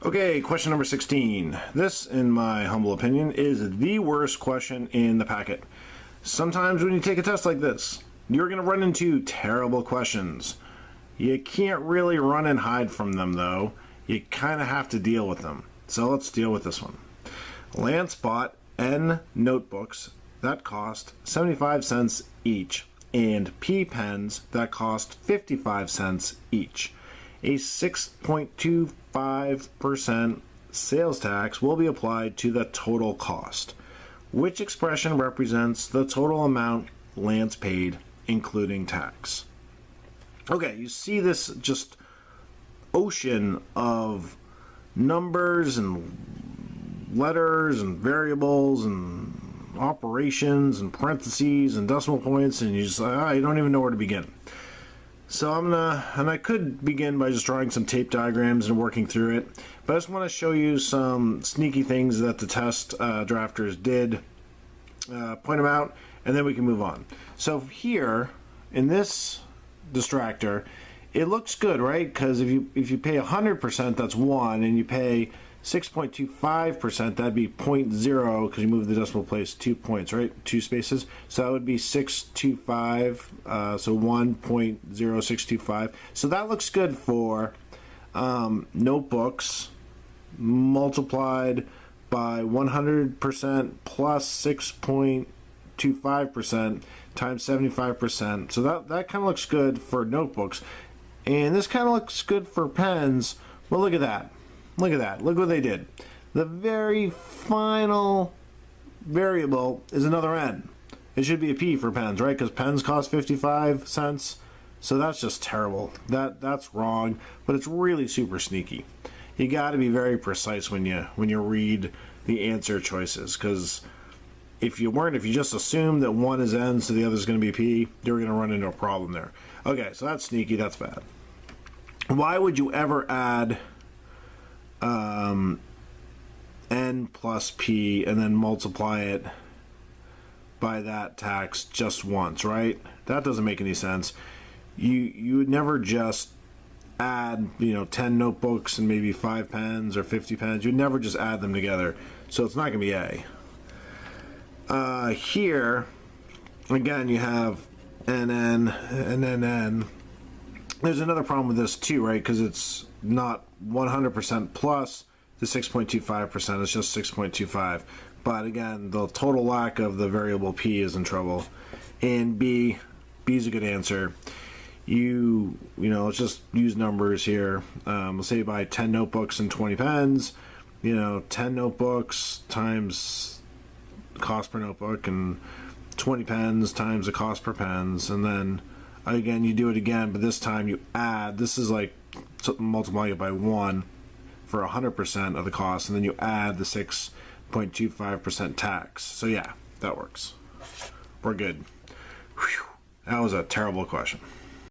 Okay, question number 16. This, in my humble opinion, is the worst question in the packet. Sometimes when you take a test like this, you're going to run into terrible questions. You can't really run and hide from them, though. You kind of have to deal with them. So let's deal with this one. Lance bought N notebooks that cost 75 cents each and P pens that cost 55 cents each. A 6.25% sales tax will be applied to the total cost. Which expression represents the total amount Lance paid, including tax? Okay, you see this just ocean of numbers and letters and variables and operations and parentheses and decimal points, and you just you don't even know where to begin. So I could begin by just drawing some tape diagrams and working through it, but I just want to show you some sneaky things that the test drafters did, point them out, and then we can move on. So here, in this distractor, it looks good, right? Because if you pay 100%, that's 1, and you pay 6.25%, that'd be 0.0, because you move the decimal place 2 points, right? 2 spaces. So that would be 625, so 1.0625. So that looks good for notebooks multiplied by 100% plus 6.25% times 75%. So that kind of looks good for notebooks. And this kind of looks good for pens. Well, look at that. Look at that. Look what they did. The very final variable is another N. It should be a P for pens, right? Because pens cost 55 cents. So that's just terrible. That's wrong, but it's really super sneaky. You got to be very precise when you read the answer choices, because if you just assume that one is N so the other is going to be P, you're going to run into a problem there. Okay, so that's sneaky. That's bad. Why would you ever add N plus P and then multiply it by that tax just once, right? That doesn't make any sense. You would never just add 10 notebooks and maybe 5 pens or 50 pens. You'd never just add them together, so it's not going to be A. Here again you have NN and NN. There's another problem with this too, right? Because it's not 100% plus the 6.25%, it's just 6.25. But again, the total lack of the variable P is in trouble. And B is a good answer. Let's just use numbers here. Let's say you buy 10 notebooks and 20 pens. 10 notebooks times cost per notebook, and 20 pens times the cost per pens, and then again you do it again, but this time you add. This is like multiply it by 1 for 100% of the cost, and then you add the 6.25% tax. So yeah, that works. We're good. Whew. That was a terrible question.